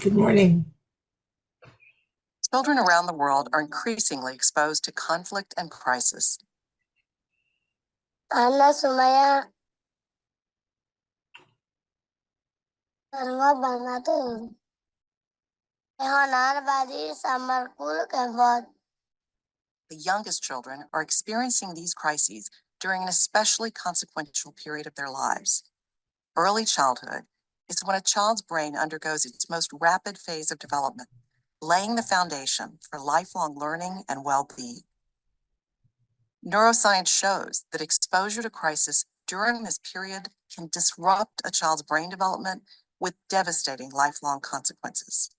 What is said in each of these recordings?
Good morning. Children around the world are increasingly exposed to conflict and crisis. Ana Sumaya Anwa Banatu Ehonar Badi Samar Kul Kavod. The youngest children are experiencing these crises during an especially consequential period of their lives. Early childhood is when a child's brain undergoes its most rapid phase of development, laying the foundation for lifelong learning and well-being. Neuroscience shows that exposure to crisis during this period can disrupt a child's brain development with devastating lifelong consequences.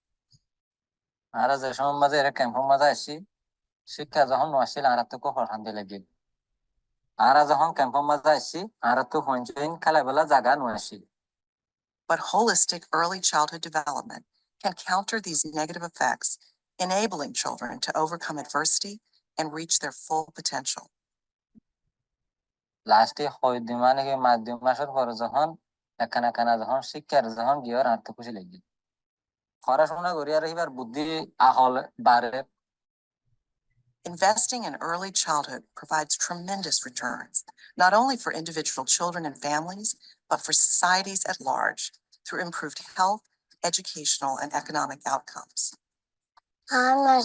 But holistic early childhood development can counter these negative effects, enabling children to overcome adversity and reach their full potential. Investing in early childhood provides tremendous returns, not only for individual children and families, but for societies at large through improved health, educational, and economic outcomes. Now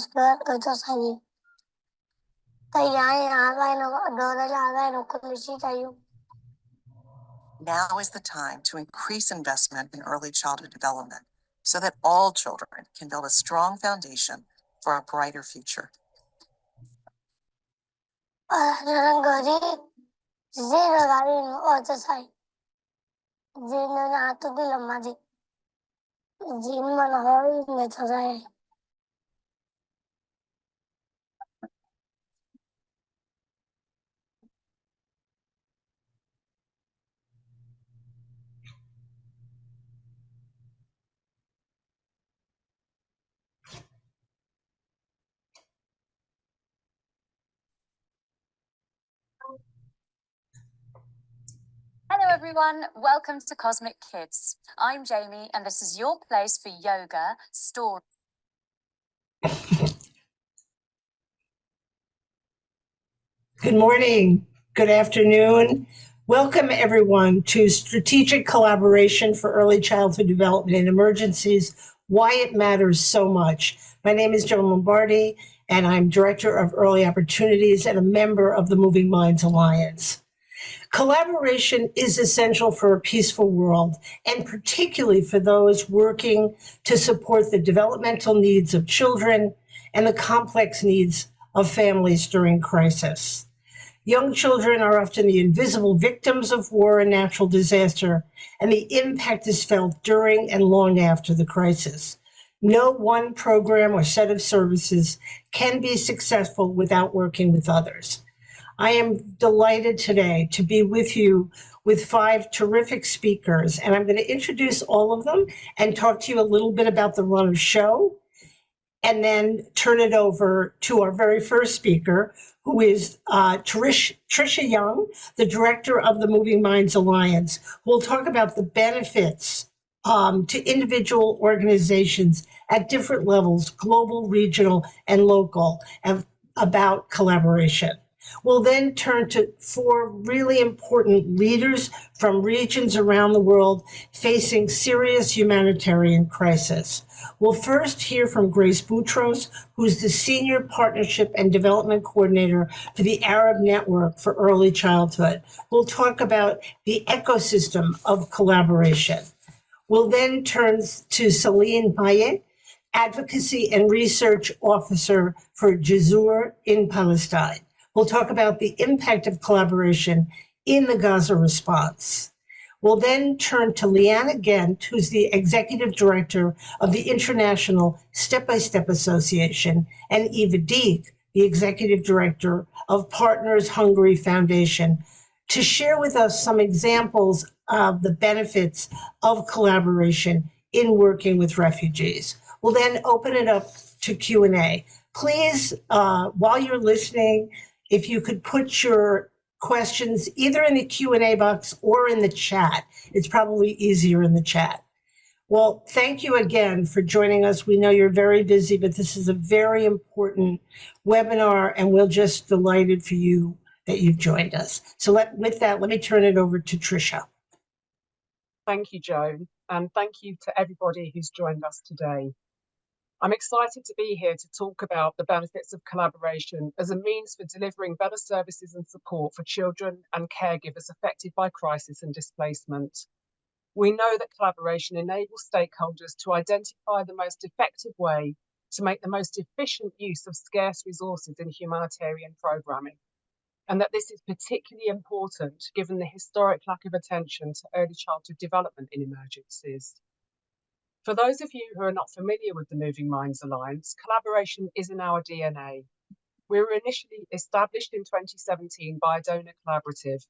is the time to increase investment in early childhood development so that all children can build a strong foundation for a brighter future. Hello everyone, welcome to Cosmic Kids. I'm Jamie and this is your place for yoga, story. Good morning, good afternoon. Welcome everyone to Strategic Collaboration for Early Childhood Development in Emergencies, Why It Matters So Much. My name is Joan Lombardi and I'm Director of Early Opportunities and a member of the Moving Minds Alliance. Collaboration is essential for a peaceful world, and particularly for those working to support the developmental needs of children and the complex needs of families during crisis. Young children are often the invisible victims of war and natural disaster, and the impact is felt during and long after the crisis. No one program or set of services can be successful without working with others. I am delighted today to be with you with 5 terrific speakers, and I'm going to introduce all of them and talk to you a little bit about the run of show, and then turn it over to our very first speaker, who is Tricia Young, the director of the Moving Minds Alliance, who will talk about the benefits to individual organizations at different levels, global, regional, and local, about collaboration. We'll then turn to 4 really important leaders from regions around the world facing serious humanitarian crisis. We'll first hear from Grace Boutros, who's the Senior Partnership and Development Coordinator for the Arab Network for Early Childhood. We'll talk about the ecosystem of collaboration. We'll then turn to Celine Payet, Advocacy and Research Officer for Jazur in Palestine. We'll talk about the impact of collaboration in the Gaza response. We'll then turn to Leanna Gent, who's the Executive Director of the International Step-by-Step Association, and ECDiE, the Executive Director of Partners Hungary Foundation, to share with us some examples of the benefits of collaboration in working with refugees. We'll then open it up to Q&A. Please, while you're listening, if you could put your questions either in the Q&A box or in the chat. It's probably easier in the chat. Well, thank you again for joining us. We know you're very busy, but this is a very important webinar, and we're just delighted for you that you've joined us. So with that, let me turn it over to Tricia. Thank you, Joan, and thank you to everybody who's joined us today. I'm excited to be here to talk about the benefits of collaboration as a means for delivering better services and support for children and caregivers affected by crisis and displacement. We know that collaboration enables stakeholders to identify the most effective way to make the most efficient use of scarce resources in humanitarian programming, and that this is particularly important given the historic lack of attention to early childhood development in emergencies. For those of you who are not familiar with the Moving Minds Alliance, collaboration is in our DNA. We were initially established in 2017 by a donor collaborative,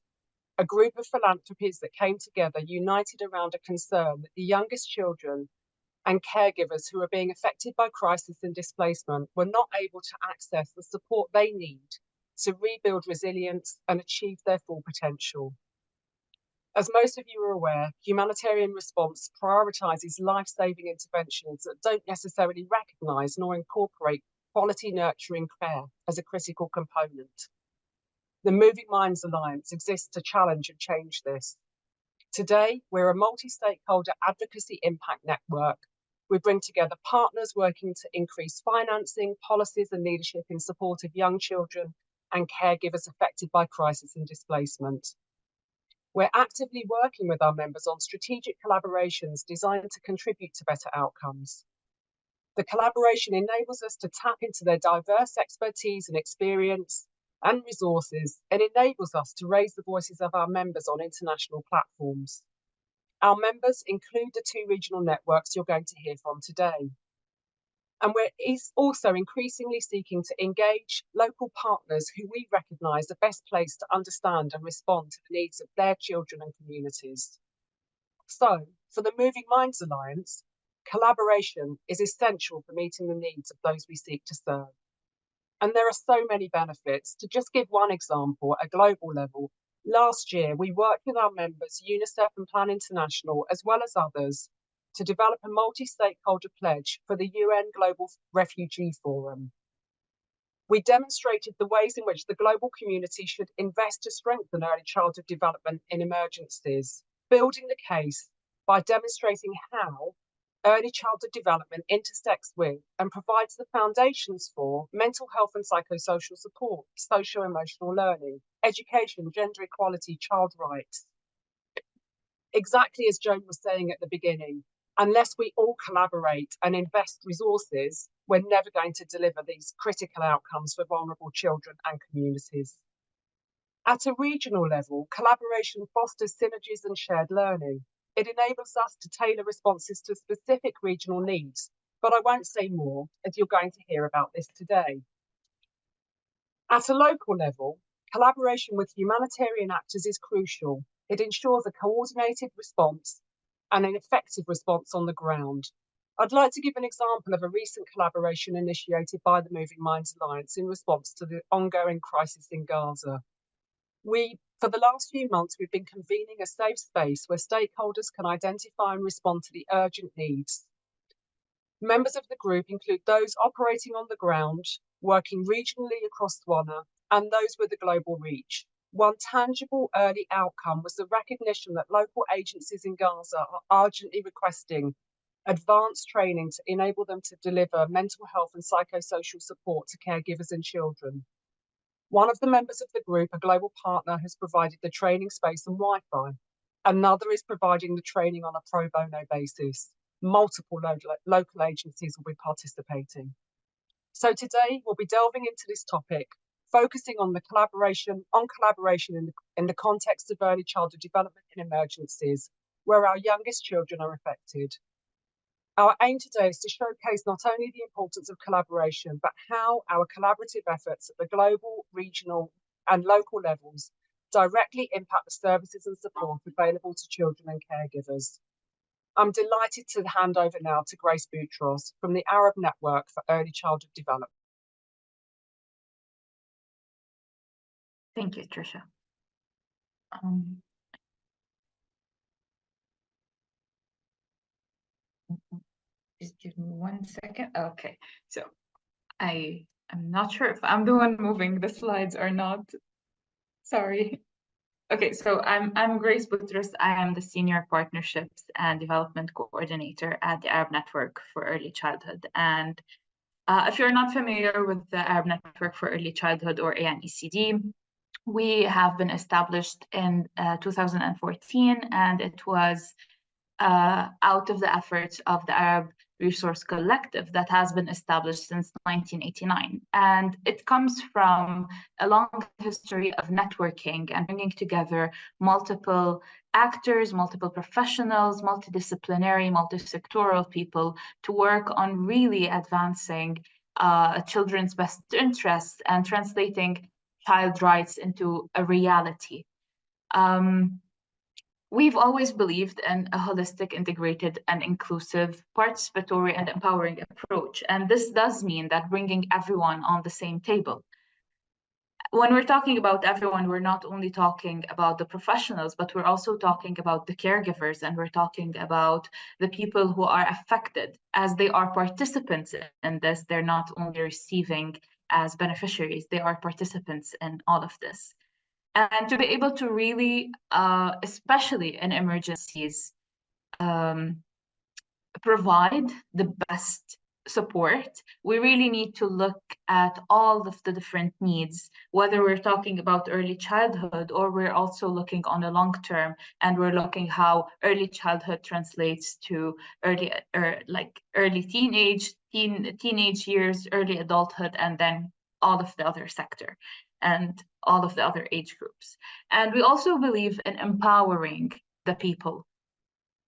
a group of philanthropies that came together united around a concern that the youngest children and caregivers who are being affected by crisis and displacement were not able to access the support they need to rebuild resilience and achieve their full potential. As most of you are aware, humanitarian response prioritises life-saving interventions that don't necessarily recognise nor incorporate quality nurturing care as a critical component. The Moving Minds Alliance exists to challenge and change this. Today, we're a multi-stakeholder advocacy impact network. We bring together partners working to increase financing, policies and leadership in support of young children and caregivers affected by crisis and displacement. We're actively working with our members on strategic collaborations designed to contribute to better outcomes. The collaboration enables us to tap into their diverse expertise and experience and resources, and enables us to raise the voices of our members on international platforms. Our members include the 2 regional networks you're going to hear from today. And we're also increasingly seeking to engage local partners who we recognise are best placed to understand and respond to the needs of their children and communities. So, for the Moving Minds Alliance, collaboration is essential for meeting the needs of those we seek to serve. And there are so many benefits. To just give one example at a global level, last year we worked with our members, UNICEF and Plan International, as well as others, to develop a multi-stakeholder pledge for the UN Global Refugee Forum. We demonstrated the ways in which the global community should invest to strengthen early childhood development in emergencies, building the case by demonstrating how early childhood development intersects with and provides the foundations for mental health and psychosocial support, socio-emotional learning, education, gender equality, child rights. Exactly as Joan was saying at the beginning, unless we all collaborate and invest resources, we're never going to deliver these critical outcomes for vulnerable children and communities. At a regional level, collaboration fosters synergies and shared learning. It enables us to tailor responses to specific regional needs, but I won't say more, as you're going to hear about this today. At a local level, collaboration with humanitarian actors is crucial. It ensures a coordinated response and an effective response on the ground. I'd like to give an example of a recent collaboration initiated by the Moving Minds Alliance in response to the ongoing crisis in Gaza. For the last few months, we've been convening a safe space where stakeholders can identify and respond to the urgent needs. Members of the group include those operating on the ground, working regionally across Swana, and those with a global reach. One tangible early outcome was the recognition that local agencies in Gaza are urgently requesting advanced training to enable them to deliver mental health and psychosocial support to caregivers and children. One of the members of the group, a global partner, has provided the training space and Wi-Fi. Another is providing the training on a pro bono basis. Multiple local agencies will be participating. So today we'll be delving into this topic, focusing on collaboration in the context of early childhood development in emergencies, where our youngest children are affected. Our aim today is to showcase not only the importance of collaboration, but how our collaborative efforts at the global, regional, and local levels directly impact the services and support available to children and caregivers. I'm delighted to hand over now to Grace Boutros from the Arab Network for Early Childhood Development. Thank you, Tricia. Just give me 1 second. Okay, so I'm not sure if I'm the one moving the slides or not. Sorry. Okay, so I'm Grace Butros. I am the Senior Partnerships and Development Coordinator at the Arab Network for Early Childhood. And if you're not familiar with the Arab Network for Early Childhood, or ANECD, we have been established in 2014, and it was out of the efforts of the Arab Resource Collective that has been established since 1989. And it comes from a long history of networking and bringing together multiple actors, multiple professionals, multidisciplinary, multisectoral people to work on really advancing children's best interests and translating child rights into a reality. We've always believed in a holistic, integrated, and inclusive, participatory, and empowering approach. And this does mean that bringing everyone on the same table. When we're talking about everyone, we're not only talking about the professionals, but we're also talking about the caregivers, and we're talking about the people who are affected as they are participants in this. They're not only receiving as beneficiaries, they are participants in all of this. And to be able to really, especially in emergencies, provide the best support, we really need to look at all of the different needs, whether we're talking about early childhood or we're also looking on a long term, and we're looking how early childhood translates to early teenage years, early adulthood, and then all of the other sector and all of the other age groups. And we also believe in empowering the people.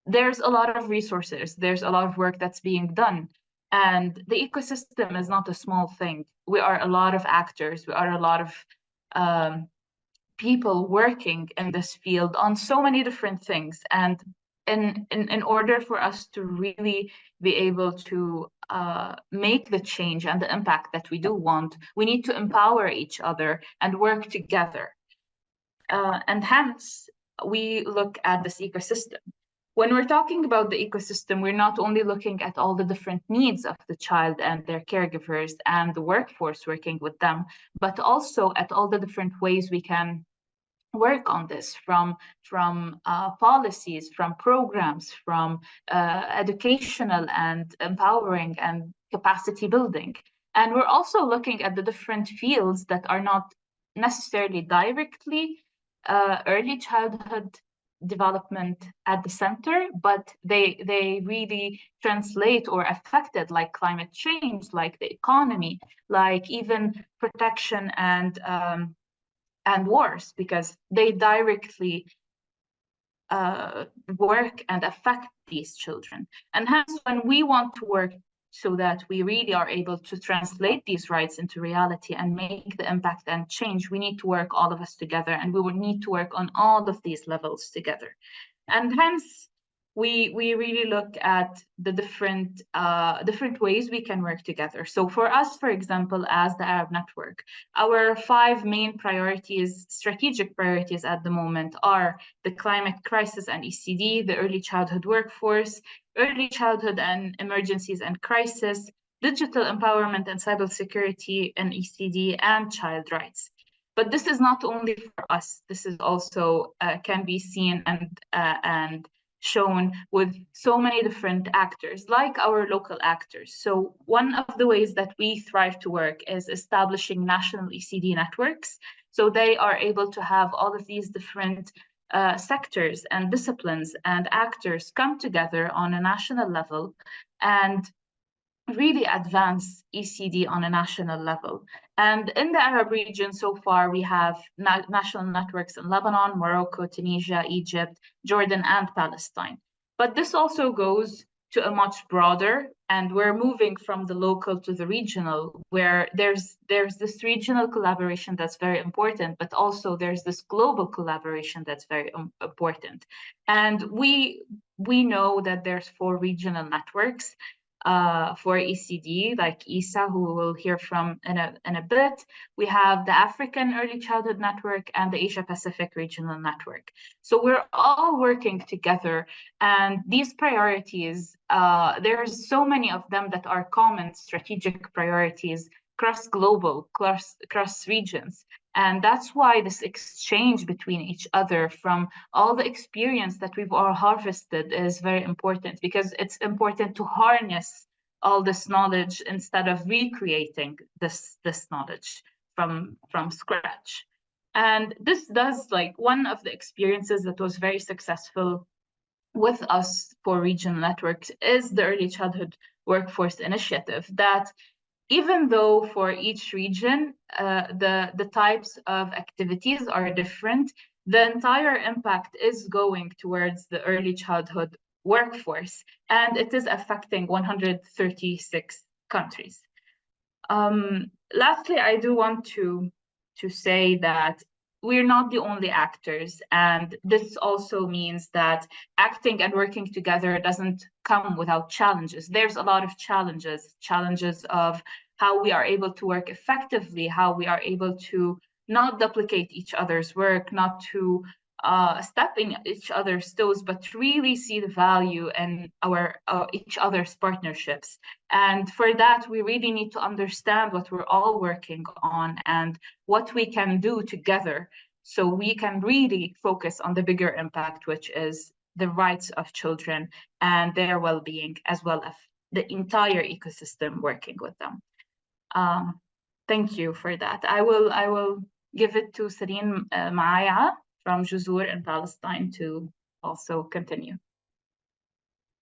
There's a lot of resources, there's a lot of work that's being done, and the ecosystem is not a small thing. We are a lot of actors, we are a lot of people working in this field on so many different things. And in order for us to really be able to make the change and the impact that we do want, we need to empower each other and work together. And hence, we look at this ecosystem. When we're talking about the ecosystem, we're not only looking at all the different needs of the child and their caregivers and the workforce working with them, but also at all the different ways we can work on this, from policies, from programs, from educational and empowering and capacity building. And we're also looking at the different fields that are not necessarily directly early childhood development at the center, but they really translate or affect it, like climate change, like the economy, like even protection and wars, because they directly work and affect these children. And hence, when we want to work so that we really are able to translate these rights into reality and make the impact and change, we need to work all of us together, and we will need to work on all of these levels together. And hence, we really look at the different ways we can work together. So for us, for example, as the Arab Network, our 5 main priorities, strategic priorities at the moment, are the climate crisis and ECDiE, the early childhood workforce, early childhood and emergencies and crisis, digital empowerment and cybersecurity and ECDiE, and child rights. But this is not only for us. This is also can be seen and shown with so many different actors, like our local actors. So one of the ways that we thrive to work is establishing national ECDiE networks. So they are able to have all of these different sectors and disciplines and actors come together on a national level and really advance ECDiE on a national level. And in the Arab region so far, we have national networks in Lebanon, Morocco, Tunisia, Egypt, Jordan, and Palestine. But this also goes to a much broader, and we're moving from the local to the regional, where there's this regional collaboration that's very important, but also there's this global collaboration that's very important. And we know that there's 4 regional networks. for ECDiE, like Isa, who we'll hear from in a bit. We have the African Early Childhood Network and the Asia Pacific Regional Network. So we're all working together, and these priorities, there's so many of them that are common strategic priorities cross-global, cross regions. And that's why this exchange between each other from all the experience that we've all harvested is very important, because it's important to harness all this knowledge instead of recreating this knowledge from scratch. And this does, like, one of the experiences that was very successful with us for regional networks is the Early Childhood Workforce Initiative, that even though for each region, the types of activities are different, the entire impact is going towards the early childhood workforce, and it is affecting 136 countries. Lastly, I do want to say that we're not the only actors, and this also means that acting and working together doesn't come without challenges. There's a lot of challenges of how we are able to work effectively, how we are able to not duplicate each other's work, not to step in each other's toes, but really see the value in our each other's partnerships. And for that, we really need to understand what we're all working on and what we can do together, so we can really focus on the bigger impact, which is the rights of children and their well-being, as well as the entire ecosystem working with them. Thank you for that. I will give it to Serene Maaya from Juzur in Palestine to also continue.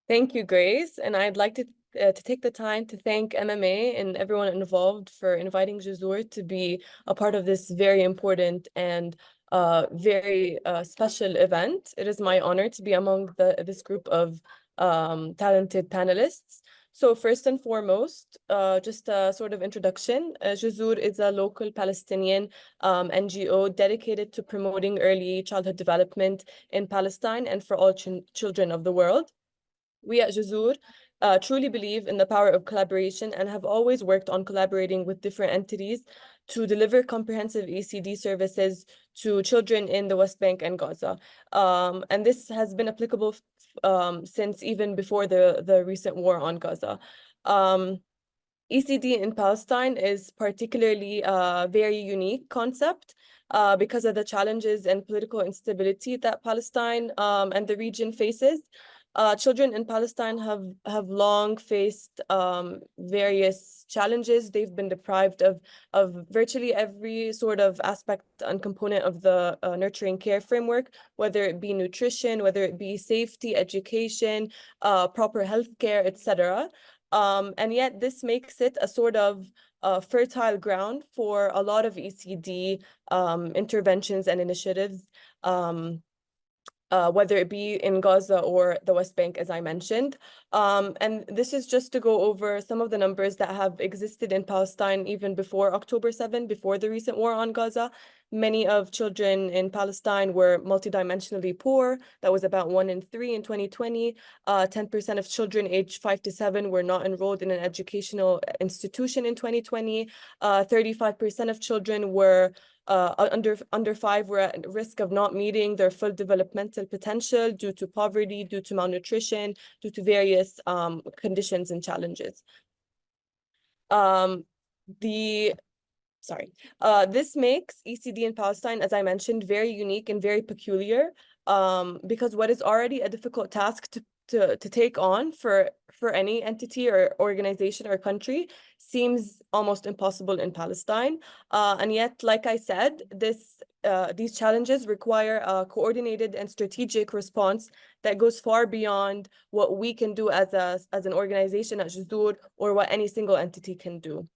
Thank you, Grace. And I'd like to take the time to thank MMA and everyone involved for inviting Juzur to be a part of this very important and very special event. It is my honor to be among this group of talented panelists. So first and foremost, just a sort of introduction. Juzur is a local Palestinian NGO dedicated to promoting early childhood development in Palestine and for all children of the world. We at Juzur truly believe in the power of collaboration and have always worked on collaborating with different entities to deliver comprehensive ECDiE services to children in the West Bank and Gaza. And this has been applicable since even before the recent war on Gaza. ECDiE in Palestine is particularly a very unique concept because of the challenges and political instability that Palestine and the region faces. Children in Palestine have long faced various challenges. They've been deprived of virtually every sort of aspect and component of the nurturing care framework, whether it be nutrition, whether it be safety, education, proper healthcare, etc. And yet this makes it a sort of fertile ground for a lot of ECDiE interventions and initiatives, whether it be in Gaza or the West Bank, as I mentioned. And this is just to go over some of the numbers that have existed in Palestine even before October 7, before the recent war on Gaza. Many of children in Palestine were multidimensionally poor. That was about 1 in 3 in 2020. 10% of children aged 5 to 7 were not enrolled in an educational institution in 2020. 35% of children were under 5 were at risk of not meeting their full developmental potential due to poverty, due to malnutrition, due to various conditions and challenges. This makes ECDiE in Palestine, as I mentioned, very unique and very peculiar, because what is already a difficult task to take on for any entity or organization or country seems almost impossible in Palestine. And yet, like I said, these challenges require a coordinated and strategic response that goes far beyond what we can do as an organization at Juzur or what any single entity can do.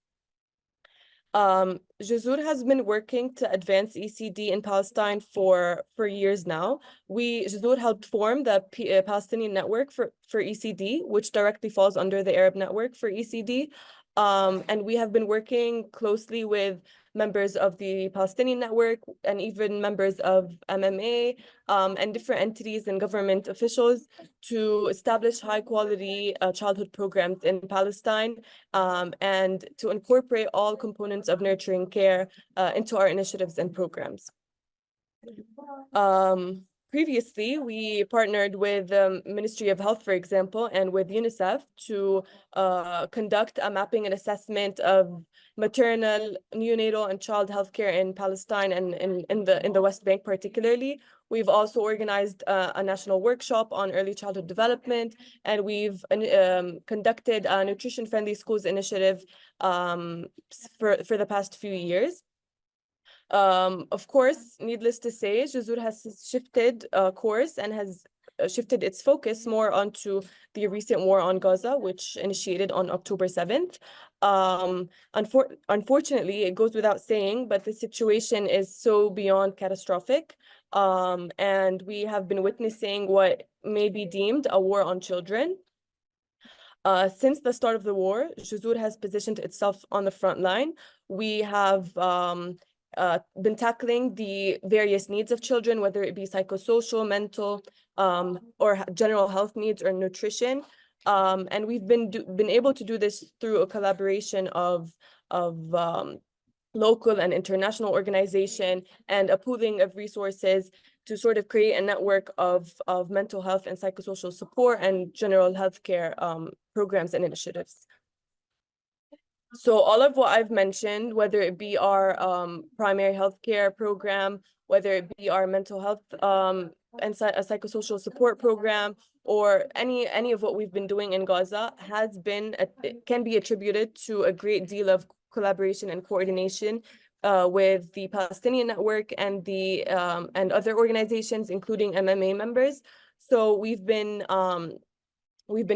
Juzur has been working to advance ECDiE in Palestine for years now. Juzur helped form the Palestinian Network for ECDiE, which directly falls under the Arab Network for ECDiE. And we have been working closely with members of the Palestinian Network and even members of MMA and different entities and government officials to establish high-quality childhood programs in Palestine and to incorporate all components of nurturing care into our initiatives and programs. Previously, we partnered with the Ministry of Health, for example, and with UNICEF to conduct a mapping and assessment of maternal, neonatal, and child healthcare in Palestine and in the West Bank particularly. We've also organized a national workshop on early childhood development, and we've conducted a nutrition-friendly schools initiative for the past few years. Of course, needless to say, JSOUR has shifted course and has shifted its focus more onto the recent war on Gaza, which initiated on October 7th. Unfortunately, it goes without saying, but the situation is so beyond catastrophic. And we have been witnessing what may be deemed a war on children. Since the start of the war, JSOUR has positioned itself on the front line. We have been tackling the various needs of children, whether it be psychosocial, mental, or general health needs or nutrition. And we've been able to do this through a collaboration of local and international organization and a pooling of resources to sort of create a network of mental health and psychosocial support and general healthcare programs and initiatives. So all of what I've mentioned, whether it be our primary healthcare program, whether it be our mental health and a psychosocial support program, or any of what we've been doing in Gaza can be attributed to a great deal of collaboration and coordination with the Palestinian Network and and other organizations, including MMA members. So we've been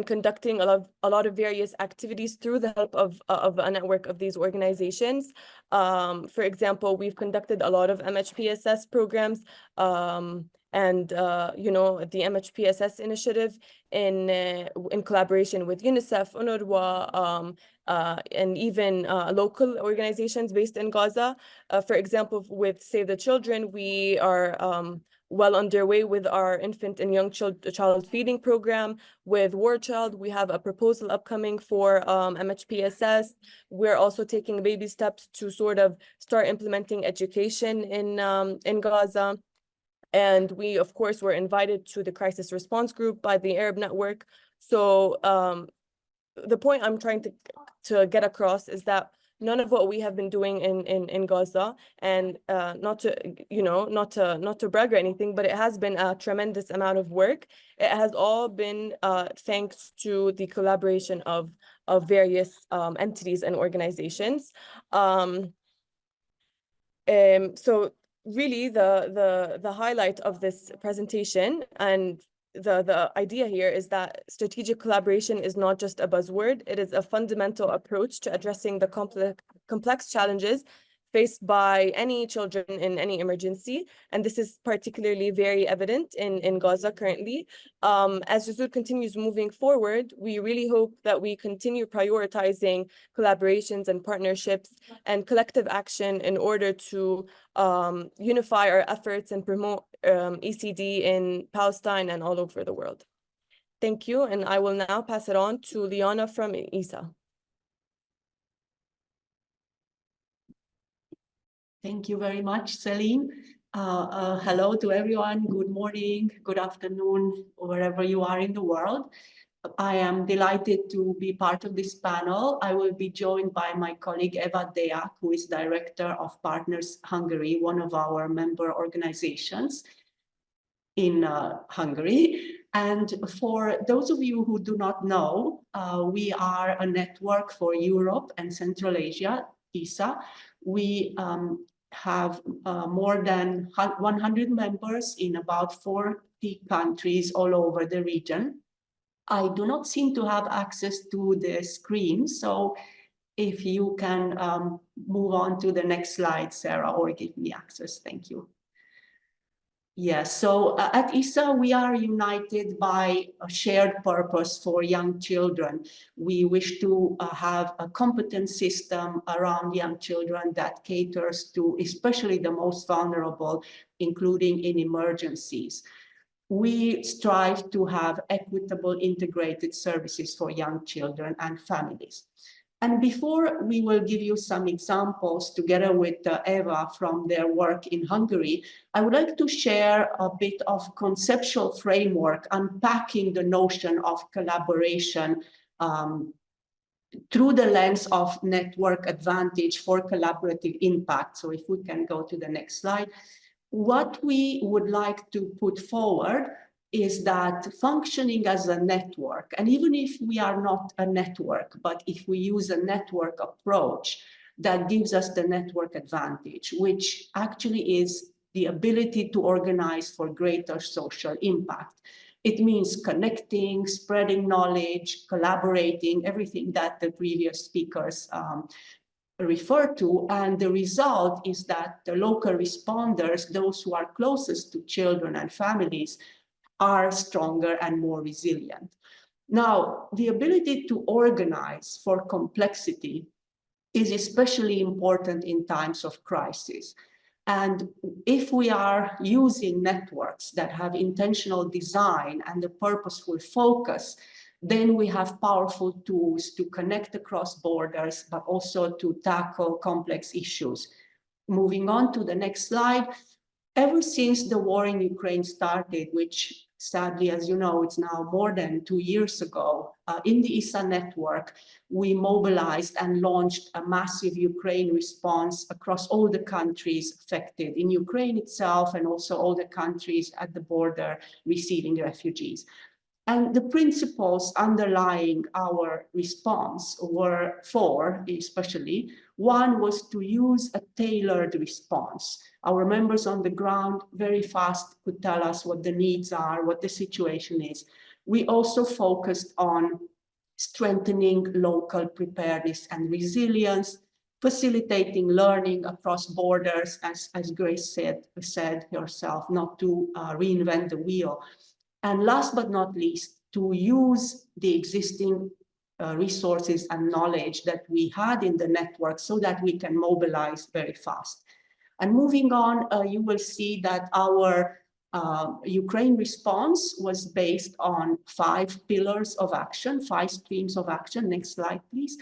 conducting a lot of various activities through the help of a network of these organizations. For example, we've conducted a lot of MHPSS programs and the MHPSS initiative in collaboration with UNICEF, UNRWA, and even local organizations based in Gaza. For example, with Save the Children, we are well underway with our infant and young child feeding program. With War Child, we have a proposal upcoming for MHPSS. We're also taking baby steps to sort of start implementing education in Gaza. And we, of course, were invited to the crisis response group by the Arab Network. So the point I'm trying to get across is that none of what we have been doing in Gaza, and not to brag or anything, but it has been a tremendous amount of work. It has all been thanks to the collaboration of various entities and organizations. So really the highlight of this presentation and the idea here is that strategic collaboration is not just a buzzword, it is a fundamental approach to addressing the complex challenges faced by any children in any emergency. And this is particularly very evident in Gaza currently. As JSOUR continues moving forward, we really hope that we continue prioritizing collaborations and partnerships and collective action in order to unify our efforts and promote ECDiE in Palestine and all over the world. Thank you, and I will now pass it on to Liana from ESA. Thank you very much, Celine. Hello to everyone. Good morning, good afternoon, wherever you are in the world. I am delighted to be part of this panel. I will be joined by my colleague Eva Deák, who is Director of Partners Hungary, one of our member organizations in Hungary. And for those of you who do not know, we are a network for Europe and Central Asia, ESA. We have more than 100 members in about 40 countries all over the region. I do not seem to have access to the screen, so if you can move on to the next slide, Sarah, or give me access, thank you. Yes, so at ESA, we are united by a shared purpose for young children. We wish to have a competence system around young children that caters to especially the most vulnerable, including in emergencies. We strive to have equitable integrated services for young children and families. And before we will give you some examples together with Eva from their work in Hungary, I would like to share a bit of conceptual framework unpacking the notion of collaboration through the lens of network advantage for collaborative impact. So if we can go to the next slide. What we would like to put forward is that functioning as a network, and even if we are not a network, but if we use a network approach, that gives us the network advantage, which actually is the ability to organize for greater social impact. It means connecting, spreading knowledge, collaborating, everything that the previous speakers refer to, and the result is that the local responders, those who are closest to children and families, are stronger and more resilient. Now, the ability to organize for complexity is especially important in times of crisis. And if we are using networks that have intentional design and a purposeful focus, then we have powerful tools to connect across borders, but also to tackle complex issues. Moving on to the next slide. Ever since the war in Ukraine started, which sadly, as you know, it's now more than 2 years ago, in the ESA network, we mobilized and launched a massive Ukraine response across all the countries affected, in Ukraine itself and also all the countries at the border receiving refugees. And the principles underlying our response were four, especially. One was to use a tailored response. Our members on the ground very fast could tell us what the needs are, what the situation is. We also focused on strengthening local preparedness and resilience, facilitating learning across borders, as Grace said herself, not to reinvent the wheel. And last but not least, to use the existing resources and knowledge that we had in the network so that we can mobilize very fast. And moving on, you will see that our Ukraine response was based on 5 pillars of action, 5 streams of action. Next slide, please.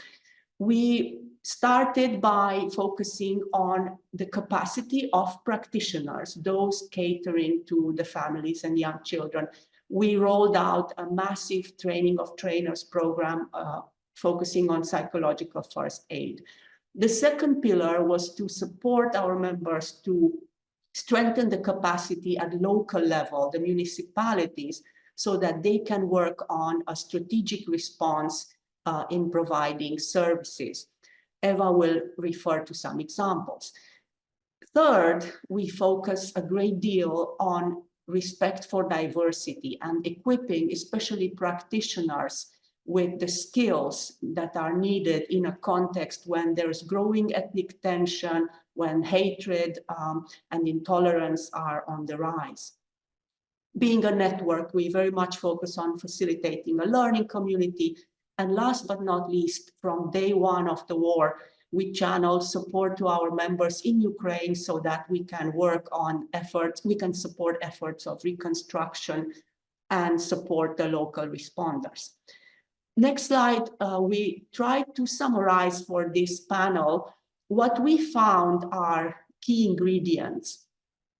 We started by focusing on the capacity of practitioners, those catering to the families and young children. We rolled out a massive training of trainers program focusing on psychological first aid. The second pillar was to support our members to strengthen the capacity at local level, the municipalities, so that they can work on a strategic response in providing services. Eva will refer to some examples. Third, we focus a great deal on respect for diversity and equipping, especially practitioners, with the skills that are needed in a context when there's growing ethnic tension, when hatred and intolerance are on the rise. Being a network, we very much focus on facilitating a learning community. And last but not least, from day one of the war, we channeled support to our members in Ukraine so that we can work on efforts, we can support efforts of reconstruction and support the local responders. Next slide, we tried to summarize for this panel what we found are key ingredients.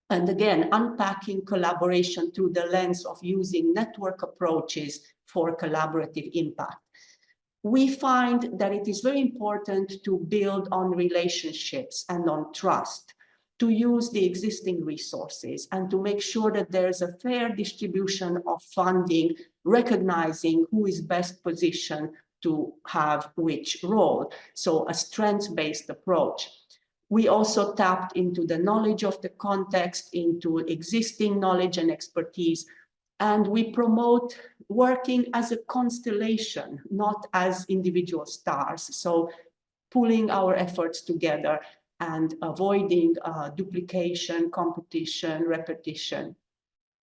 And again, unpacking collaboration through the lens of using network approaches for collaborative impact. We find that it is very important to build on relationships and on trust, to use the existing resources and to make sure that there's a fair distribution of funding, recognizing who is best positioned to have which role. So a strengths-based approach. We also tapped into the knowledge of the context, into existing knowledge and expertise, and we promote working as a constellation, not as individual stars. So pulling our efforts together and avoiding duplication, competition, repetition.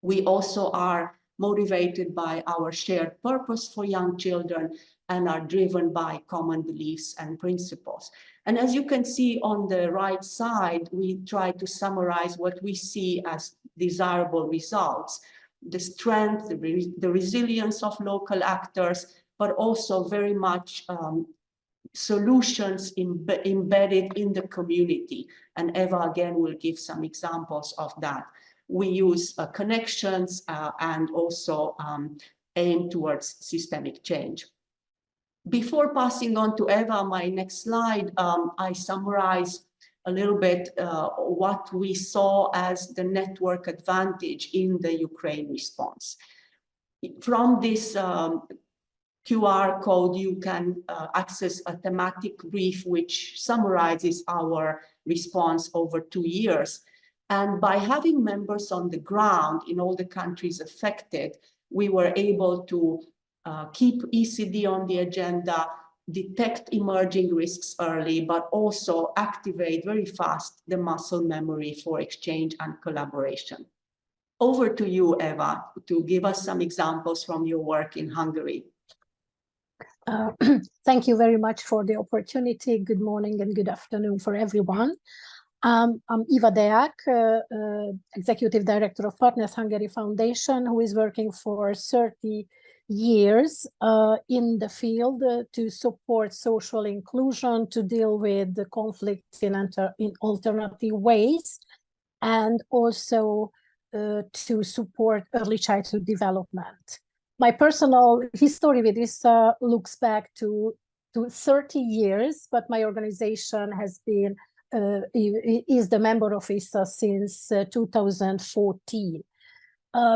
We also are motivated by our shared purpose for young children and are driven by common beliefs and principles. And as you can see on the right side, we try to summarize what we see as desirable results: the strength, the resilience of local actors, but also very much solutions embedded in the community. And Eva again will give some examples of that. We use connections and also aim towards systemic change. Before passing on to Eva, my next slide, I summarize a little bit what we saw as the network advantage in the Ukraine response. From this QR code, you can access a thematic brief which summarizes our response over 2 years. And by having members on the ground in all the countries affected, we were able to keep ECDiE on the agenda, detect emerging risks early, but also activate very fast the muscle memory for exchange and collaboration. Over to you, Eva, to give us some examples from your work in Hungary. Thank you very much for the opportunity. Good morning and good afternoon for everyone. I'm Eva Deák, Executive Director of Partners Hungary Foundation, who is working for 30 years in the field to support social inclusion, to deal with the conflicts in alternative ways, and also to support early childhood development. My personal history with ISA looks back to 30 years, but my organization has been is the member of ISA since 2014.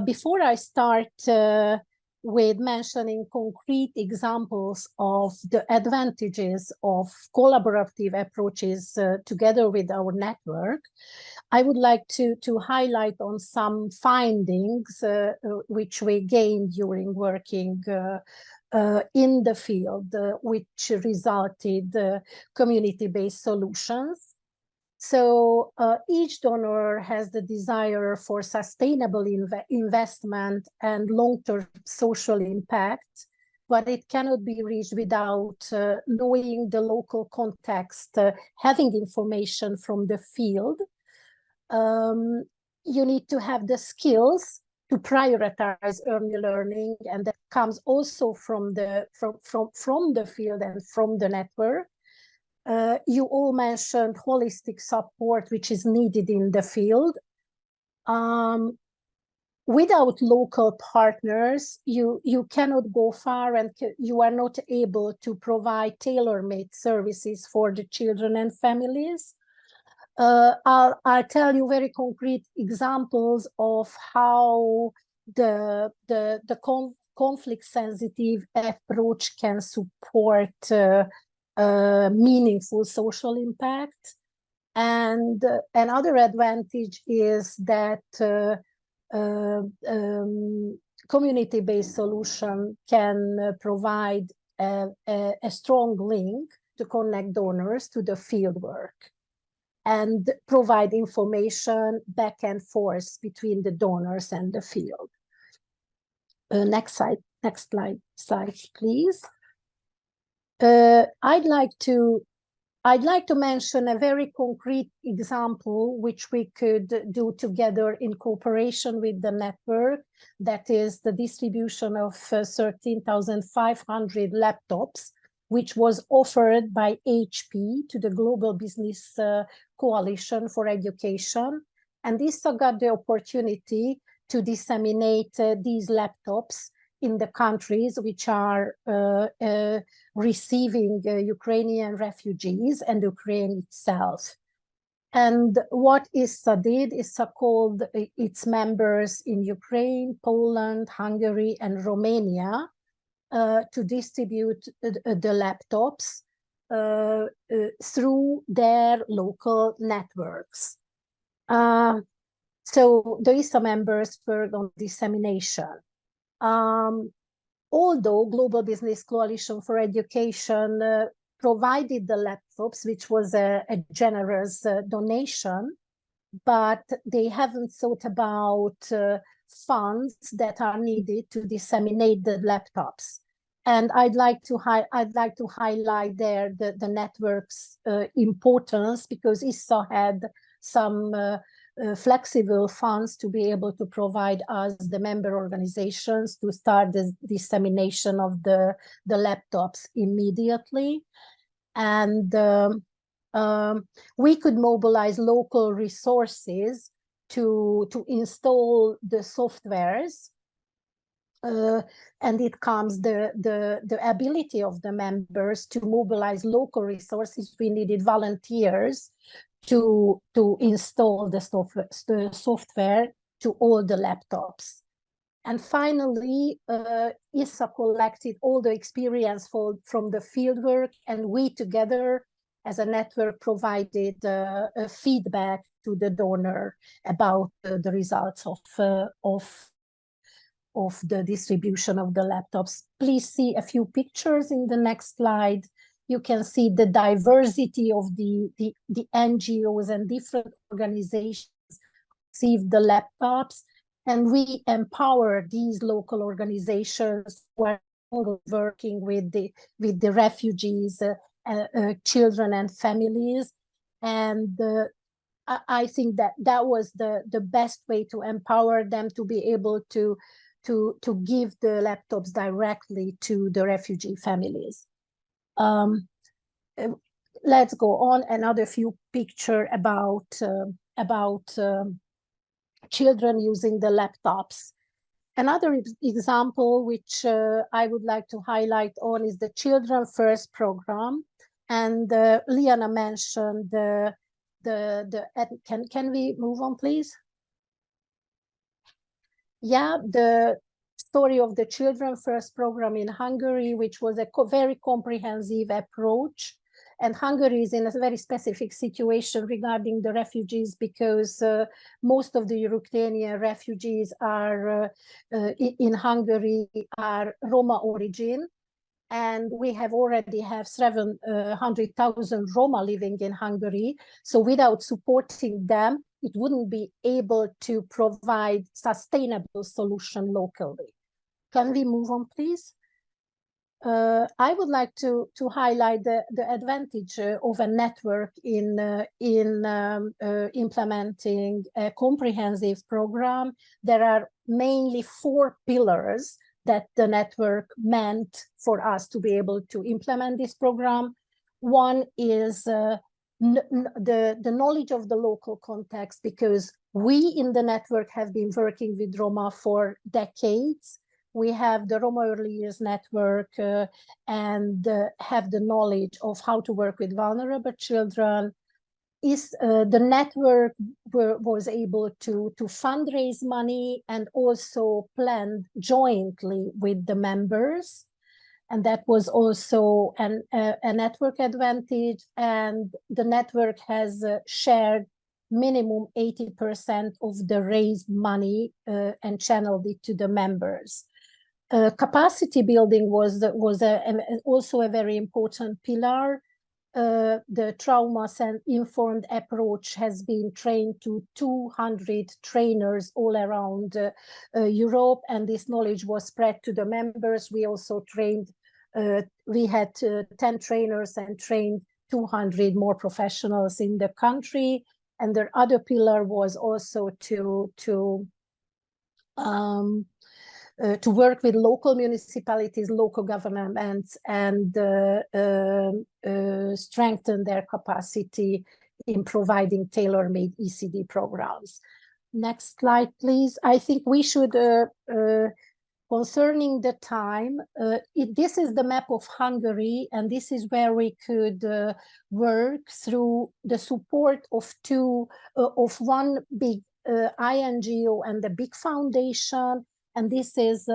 Before I start with mentioning concrete examples of the advantages of collaborative approaches together with our network, I would like to highlight on some findings which we gained during working in the field, which resulted community-based solutions. So each donor has the desire for sustainable investment and long-term social impact, but it cannot be reached without knowing the local context, having information from the field. You need to have the skills to prioritize early learning, and that comes also from the field and from the network. You all mentioned holistic support, which is needed in the field. Without local partners, you cannot go far, and you are not able to provide tailor-made services for the children and families. I'll tell you very concrete examples of how the conflict-sensitive approach can support meaningful social impact. And another advantage is that community-based solution can provide a strong link to connect donors to the fieldwork and provide information back and forth between the donors and the field. Next slide, please. I'd like to mention a very concrete example which we could do together in cooperation with the network. That is the distribution of 13,500 laptops, which was offered by HP to the Global Business Coalition for Education. And ISA got the opportunity to disseminate these laptops in the countries which are receiving Ukrainian refugees and Ukraine itself. And what ISA did, ISA called its members in Ukraine, Poland, Hungary, and Romania to distribute the laptops through their local networks. So the ISA members worked on dissemination. Although Global Business Coalition for Education provided the laptops, which was a generous donation, but they haven't thought about funds that are needed to disseminate the laptops. And I'd like to highlight there the network's importance, because ISA had some flexible funds to be able to provide us, the member organizations, to start the dissemination of the laptops immediately. And we could mobilize local resources to install the softwares. And it comes the ability of the members to mobilize local resources. We needed volunteers to install the software to all the laptops. And finally, ISA collected all the experience from the fieldwork, and we together as a network provided feedback to the donor about the results of the distribution of the laptops. Please see a few pictures in the next slide. You can see the diversity of the NGOs and different organizations received the laptops, and we empower these local organizations who are working with the refugees, children and families. And I think that was the best way to empower them to be able to give the laptops directly to the refugee families. Let's go on. Another few picture about children using the laptops. Another example which I would like to highlight on is the Children First program. And Liana mentioned can we move on, please? Yeah, the story of the Children First program in Hungary, which was a very comprehensive approach. And Hungary is in a very specific situation regarding the refugees, because most of the Ukrainian refugees are in Hungary are Roma origin. And we already have 700,000 Roma living in Hungary. So without supporting them, it wouldn't be able to provide sustainable solution locally. Can we move on, please? I would like to highlight the advantage of a network in implementing a comprehensive program. There are mainly 4 pillars that the network meant for us to be able to implement this program. One is the knowledge of the local context, because we in the network have been working with Roma for decades. We have the Roma Early Years Network and have the knowledge of how to work with vulnerable children. The network was able to fundraise money and also plan jointly with the members. And that was also a network advantage. And the network has shared minimum 80% of the raised money and channeled it to the members. Capacity building was also a very important pillar. The trauma-informed approach has been trained to 200 trainers all around Europe, and this knowledge was spread to the members. We also trained, we had 10 trainers and trained 200 more professionals in the country. And the other pillar was also to work with local municipalities, local governments, and strengthen their capacity in providing tailor-made ECDiE programs. Next slide, please. I think we should, concerning the time, this is the map of Hungary, and this is where we could work through the support of one big INGO and the big foundation. And this is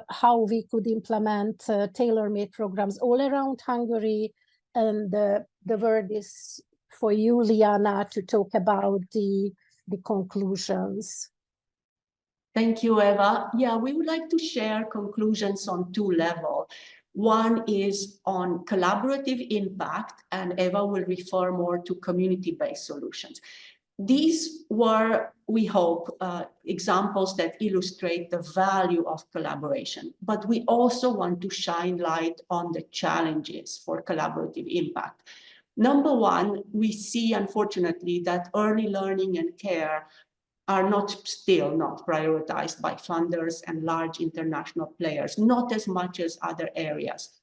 how we could implement tailor-made programs all around Hungary. And the word is for you, Liana, to talk about the conclusions. Thank you, Eva. Yeah, we would like to share conclusions on 2 levels. One is on collaborative impact, and Eva will refer more to community-based solutions. These were, we hope, examples that illustrate the value of collaboration, but we also want to shine light on the challenges for collaborative impact. Number one, we see, unfortunately, that early learning and care are still not prioritized by funders and large international players, not as much as other areas.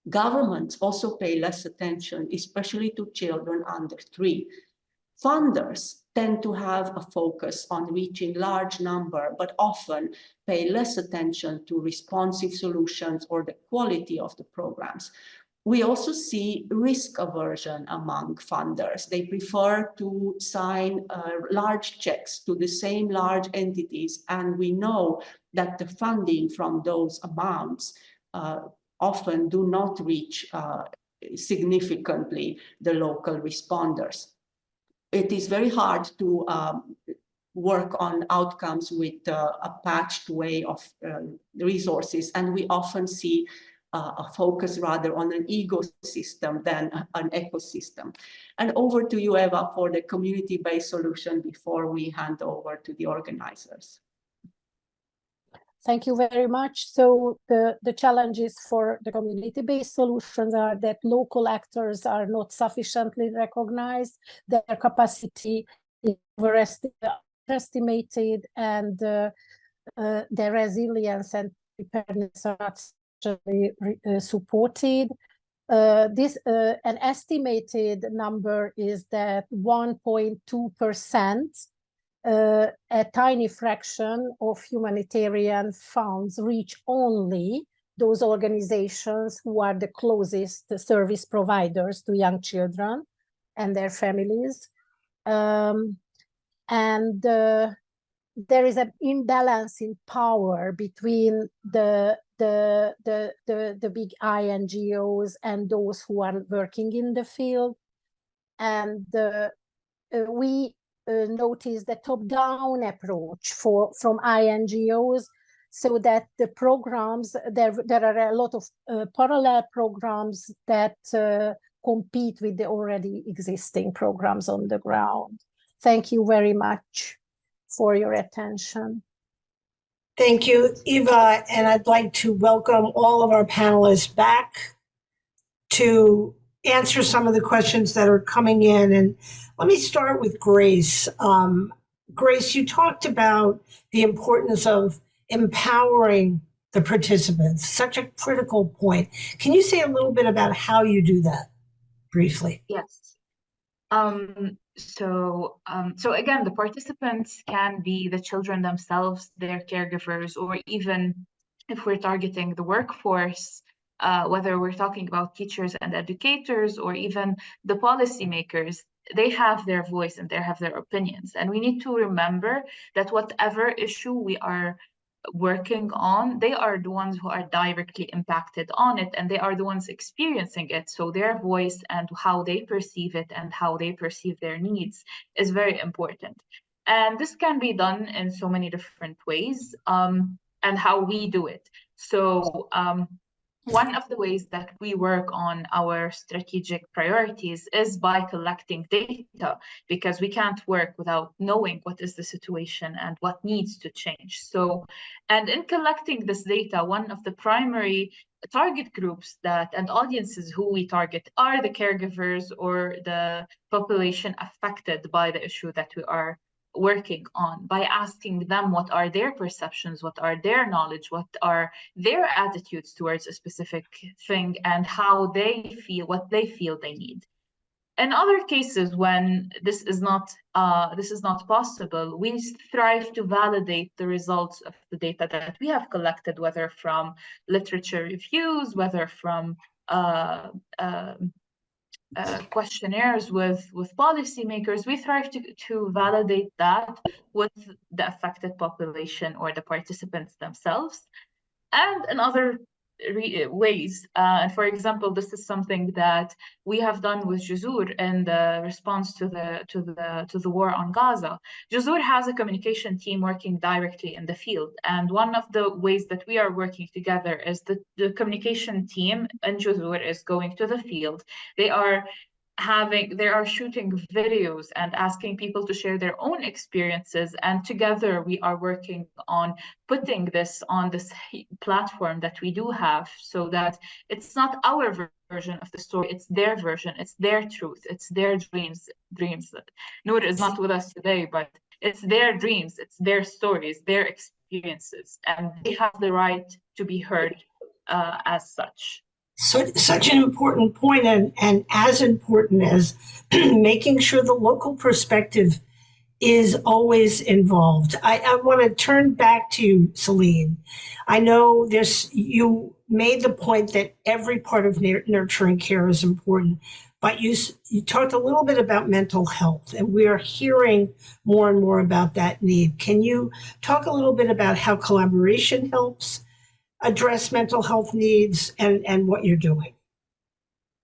Governments also pay less attention, especially to children under 3. Funders tend to have a focus on reaching large number, but often pay less attention to responsive solutions or the quality of the programs. We also see risk aversion among funders. They prefer to sign large checks to the same large entities, and we know that the funding from those amounts often do not reach significantly the local responders. It is very hard to work on outcomes with a patched way of resources, and we often see a focus rather on an ecosystem than an ecosystem. And over to you, Eva, for the community-based solution before we hand over to the organizers. Thank you very much. So the challenges for the community-based solutions are that local actors are not sufficiently recognized, their capacity is overestimated, and their resilience and preparedness are not supported. An estimated number is that 1.2%, a tiny fraction of humanitarian funds reach only those organizations who are the closest service providers to young children and their families. There is an imbalance in power between the big NGOs and those who are working in the field. And we notice the top-down approach from NGOs, so that the programs, there are a lot of parallel programs that compete with the already existing programs on the ground. Thank you very much for your attention. Thank you, Eva, and I'd like to welcome all of our panelists back to answer some of the questions that are coming in. And let me start with Grace. Grace, you talked about the importance of empowering the participants, such a critical point. Can you say a little bit about how you do that briefly? Yes. So again, the participants can be the children themselves, their caregivers, or even if we're targeting the workforce, whether we're talking about teachers and educators or even the policymakers, they have their voice and they have their opinions. And we need to remember that whatever issue we are working on, they are the ones who are directly impacted on it, and they are the ones experiencing it. So their voice and how they perceive it and how they perceive their needs is very important. And this can be done in so many different ways, and how we do it. So one of the ways that we work on our strategic priorities is by collecting data, because we can't work without knowing what is the situation and what needs to change. So, and in collecting this data, one of the primary target groups and audiences who we target are the caregivers or the population affected by the issue that we are working on, by asking them what are their perceptions, what are their knowledge, what are their attitudes towards a specific thing, and how they feel, what they feel they need. In other cases, when this is not possible, we strive to validate the results of the data that we have collected, whether from literature reviews, whether from questionnaires with policymakers. We strive to validate that with the affected population or the participants themselves. And another ways. And for example, this is something that we have done with Jazur in the response to the war on Gaza. Jazur has a communication team working directly in the field, and one of the ways that we are working together is the communication team in Jazur is going to the field. They are shooting videos and asking people to share their own experiences, and together we are working on putting this on this platform that we do have, so that it's not our version of the story, it's their version, it's their truth, it's their dreams. Noor is not with us today, but it's their dreams, it's their stories, their experiences, and they have the right to be heard as such. So, such an important point, and as important as making sure the local perspective is always involved. I want to turn back to you, Celine. I know you made the point that every part of nurturing care is important, but you talked a little bit about mental health, and we are hearing more and more about that need. Can you talk a little bit about how collaboration helps address mental health needs and what you're doing?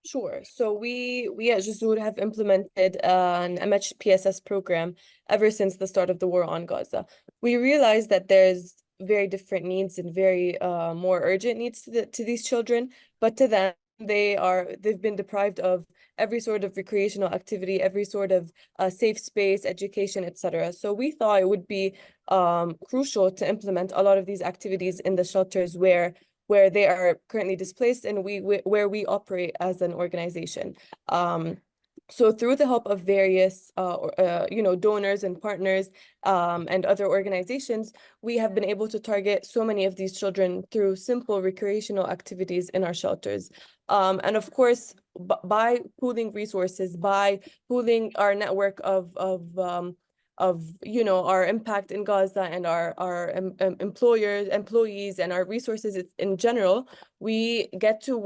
Sure. So we at Jazur have implemented an MHPSS program ever since the start of the war on Gaza. We realized that there's very different needs and very more urgent needs to these children, but to them they've been deprived of every sort of recreational activity, every sort of safe space, education, etc. So we thought it would be crucial to implement a lot of these activities in the shelters where they are currently displaced and where we operate as an organization. So through the help of various donors and partners and other organizations, we have been able to target so many of these children through simple recreational activities in our shelters. And of course, by pooling resources, by pooling our network of our impact in Gaza and our employees and our resources in general, we get to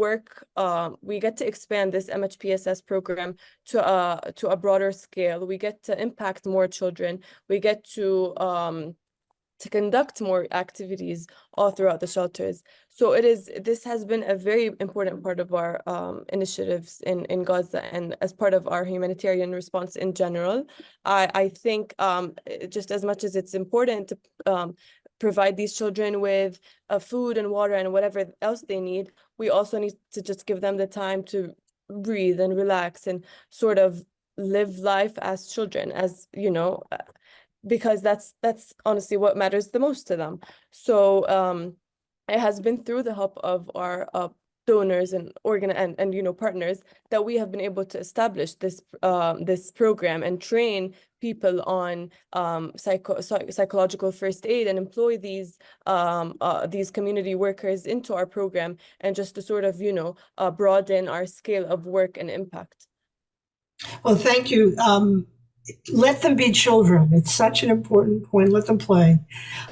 expand this MHPSS program to a broader scale. We get to impact more children. We get to conduct more activities all throughout the shelters. So this has been a very important part of our initiatives in Gaza and as part of our humanitarian response in general. I think just as much as it's important to provide these children with food and water and whatever else they need, we also need to just give them the time to breathe and relax and sort of live life as children, as because that's honestly what matters the most to them. So it has been through the help of our donors and partners that we have been able to establish this program and train people on psychological first aid and employ these community workers into our program, and just to sort of broaden our scale of work and impact. Well, thank you. Let them be children. It's such an important point. Let them play.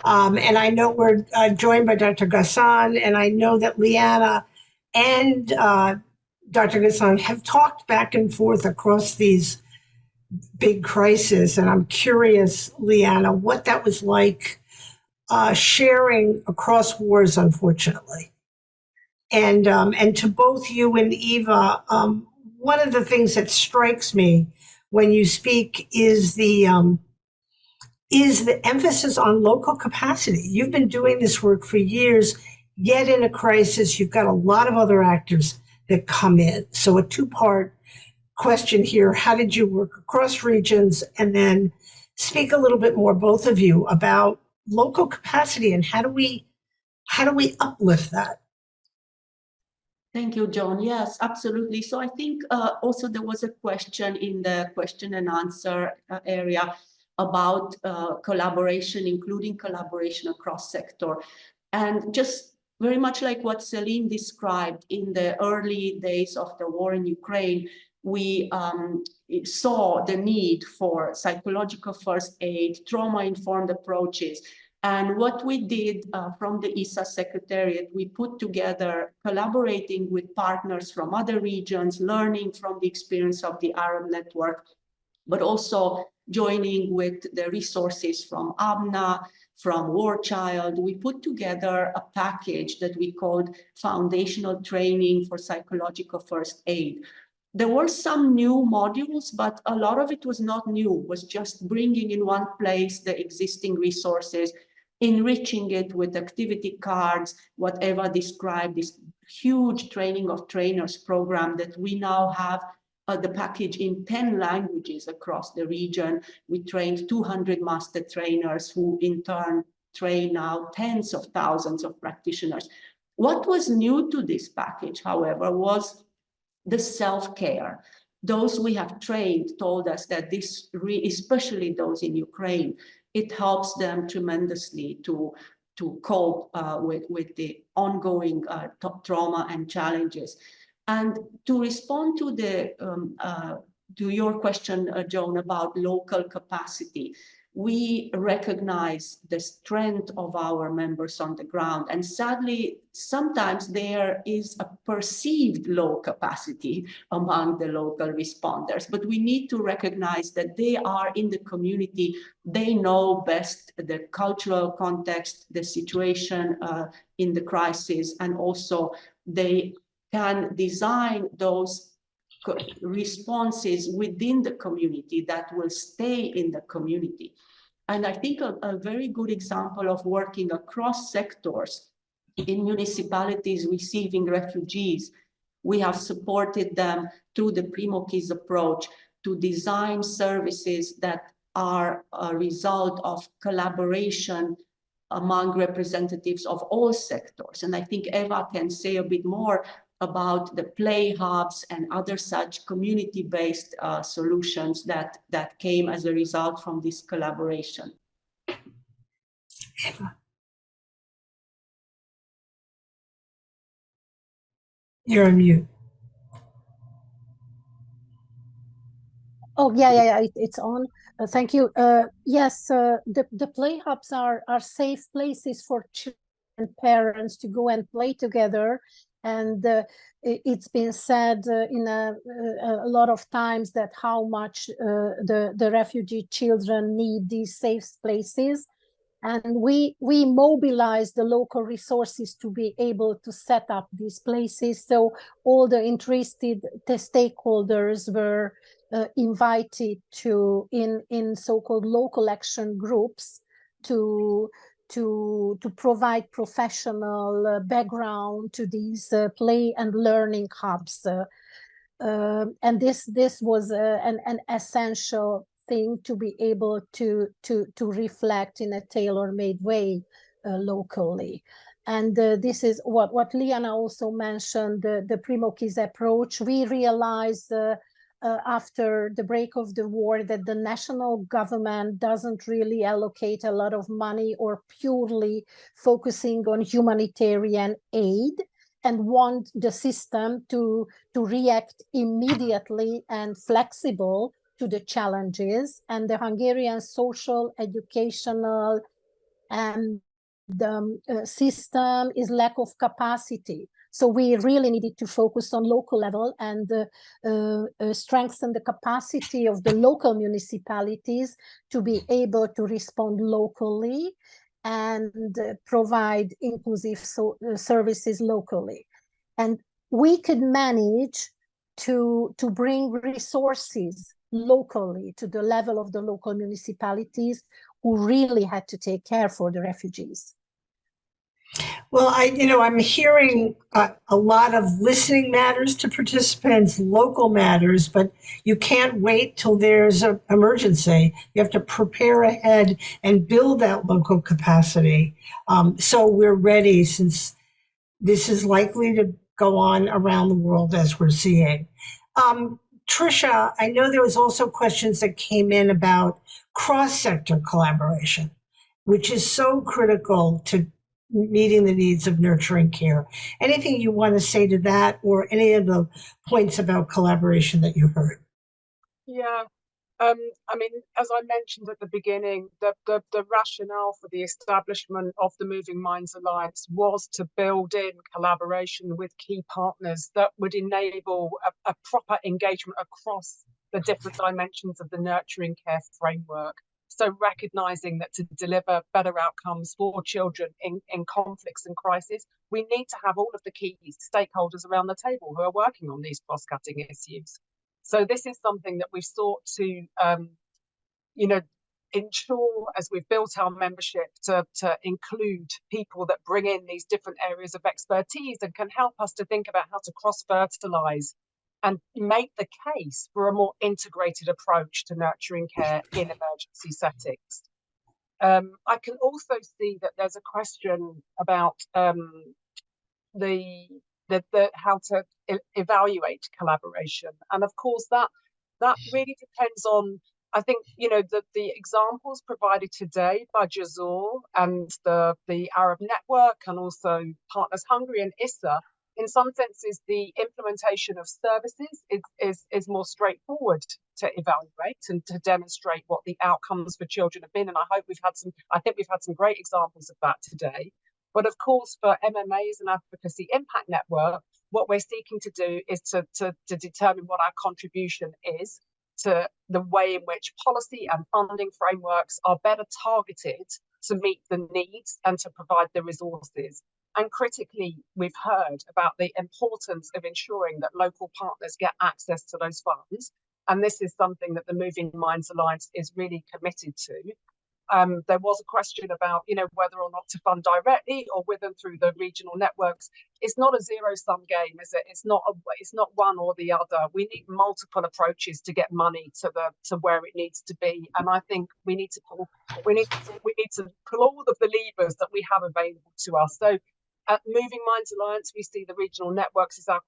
And I know we're joined by Dr. Ghassan, and I know that Liana and Dr. Ghassan have talked back and forth across these big crises. And I'm curious, Liana, what that was like sharing across wars, unfortunately. And to both you and Eva, one of the things that strikes me when you speak is the emphasis on local capacity. You've been doing this work for years, yet in a crisis, you've got a lot of other actors that come in. So a two-part question here. How did you work across regions? And then speak a little bit more, both of you, about local capacity and how do we uplift that? Thank you, John. Yes, absolutely. So I think also there was a question in the question and answer area about collaboration, including collaboration across sector. And just very much like what Celine described, in the early days of the war in Ukraine, we saw the need for psychological first aid, trauma-informed approaches. And what we did from the ESA Secretariat, we put together collaborating with partners from other regions, learning from the experience of the Arab network, but also joining with the resources from ABNA, from War Child, we put together a package that we called Foundational Training for Psychological First Aid. There were some new modules, but a lot of it was not new, was just bringing in one place the existing resources, enriching it with activity cards, what Eva described, this huge training of trainers program that we now have the package in 10 languages across the region. We trained 200 master trainers who in turn train now tens of thousands of practitioners. What was new to this package, however, was the self-care. Those we have trained told us that this, especially those in Ukraine, it helps them tremendously to cope with the ongoing trauma and challenges. And to respond to your question, Joan, about local capacity, we recognize the strength of our members on the ground. And sadly, sometimes there is a perceived low capacity among the local responders, but we need to recognize that they are in the community. They know best the cultural context, the situation in the crisis, and also they can design those responses within the community that will stay in the community. And I think a very good example of working across sectors in municipalities receiving refugees, we have supported them through the Primo Kids approach to design services that are a result of collaboration among representatives of all sectors. And I think Eva can say a bit more about the play hubs and other such community-based solutions that came as a result from this collaboration. You're on mute. Oh, yeah, it's on. Thank you. Yes, the play hubs are safe places for children and parents to go and play together. And it's been said in a lot of times that how much the refugee children need these safe places. And we mobilize the local resources to be able to set up these places. So all the interested stakeholders were invited to in so-called local action groups to provide professional background to these play and learning hubs. And this was an essential thing to be able to reflect in a tailor-made way locally. And this is what Liana also mentioned, the Primo Kids approach. We realized after the break of the war that the national government doesn't really allocate a lot of money or purely focusing on humanitarian aid, and want the system to react immediately and flexible to the challenges. And the Hungarian social, educational, and the system is lack of capacity. So we really needed to focus on local level and strengthen the capacity of the local municipalities to be able to respond locally and provide inclusive services locally. And we could manage to bring resources locally to the level of the local municipalities who really had to take care for the refugees. Well, I'm hearing a lot of listening matters to participants, local matters, but you can't wait till there's an emergency. You have to prepare ahead and build that local capacity. So we're ready, since this is likely to go on around the world as we're seeing. Tricia, I know there was also questions that came in about cross-sector collaboration, which is so critical to meeting the needs of nurturing care. Anything you want to say to that, or any of the points about collaboration that you heard? Yeah, I mean, as I mentioned at the beginning, the rationale for the establishment of the Moving Minds Alliance was to build in collaboration with key partners that would enable a proper engagement across the different dimensions of the nurturing care framework. So recognizing that to deliver better outcomes for children in conflicts and crisis, we need to have all of the key stakeholders around the table who are working on these cross-cutting issues. So this is something that we've sought to, ensure as we've built our membership to include people that bring in these different areas of expertise and can help us to think about how to cross-fertilize and make the case for a more integrated approach to nurturing care in emergency settings. I can also see that there's a question about how to evaluate collaboration, and of course that really depends on, I think, the examples provided today by Jazor and the Arab Network and also Partners Hungary and ISA. In some senses, the implementation of services is more straightforward to evaluate and to demonstrate what the outcomes for children have been. And I think we've had some great examples of that today. But of course, for MMA as an advocacy impact network, what we're seeking to do is to determine what our contribution is to the way in which policy and funding frameworks are better targeted to meet the needs and to provide the resources. And critically, we've heard about the importance of ensuring that local partners get access to those funds. And this is something that the Moving Minds Alliance is really committed to. There was a question about, whether or not to fund directly or with them through the regional networks. It's not a zero-sum game, is it? It's not one or the other. We need multiple approaches to get money to where it needs to be. And I think we need to pull all of the levers that we have available to us. So at Moving Minds Alliance, we see the regional networks as our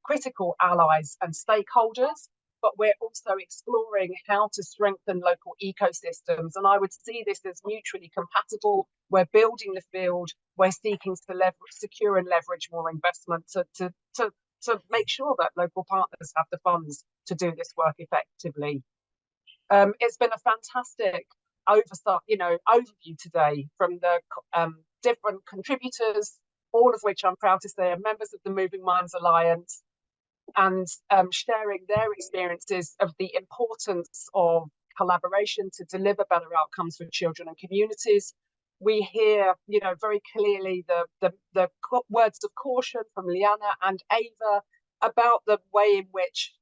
critical allies and stakeholders, but we're also exploring how to strengthen local ecosystems. And I would see this as mutually compatible. We're building the field. We're seeking to secure and leverage more investment to make sure that local partners have the funds to do this work effectively. It's been a fantastic overview today from the different contributors, all of which I'm proud to say are members of the Moving Minds Alliance, and sharing their experiences of the importance of collaboration to deliver better outcomes for children and communities. We hear, very clearly the words of caution from Liana and Ava about the way in which,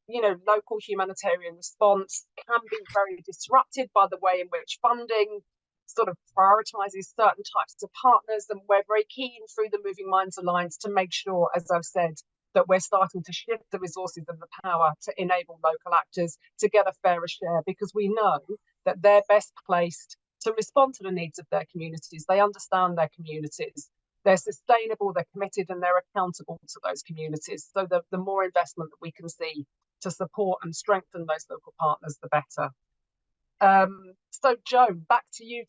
local humanitarian response can be very disrupted by the way in which funding sort of prioritizes certain types of partners. And we're very keen through the Moving Minds Alliance to make sure, as I've said, that we're starting to shift the resources and the power to enable local actors to get a fairer share, because we know that they're best placed to respond to the needs of their communities. They understand their communities. They're sustainable, they're committed, and they're accountable to those communities. So the more investment that we can see to support and strengthen those local partners, the better. So Joan, back to you.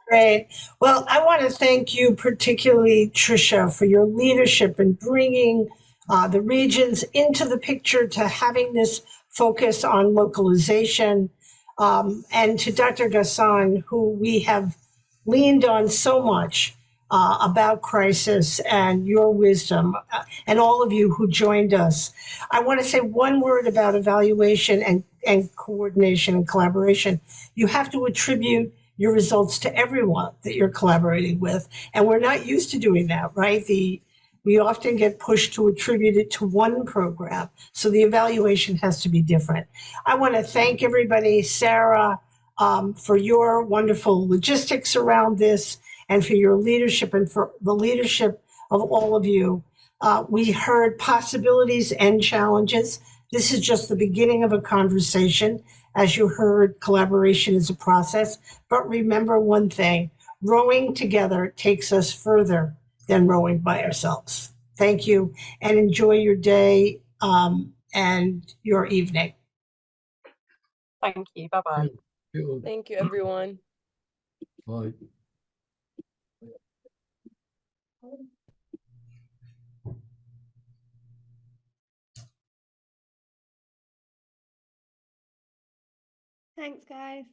Great. Well, I want to thank you, particularly Tricia, for your leadership in bringing the regions into the picture, to having this focus on localization, and to Dr. Ghassan, who we have leaned on so much about crisis, and your wisdom, and all of you who joined us. I want to say one word about evaluation and coordination and collaboration. You have to attribute your results to everyone that you're collaborating with, and we're not used to doing that, right? We often get pushed to attribute it to one program, so the evaluation has to be different. I want to thank everybody, Sarah, for your wonderful logistics around this, and for your leadership, and for the leadership of all of you. We heard possibilities and challenges. This is just the beginning of a conversation. As you heard, collaboration is a process, but remember one thing: rowing together takes us further than rowing by ourselves. Thank you, and enjoy your day and your evening. Thank you. Bye-bye. Thank you, everyone. Bye. Thanks, guys.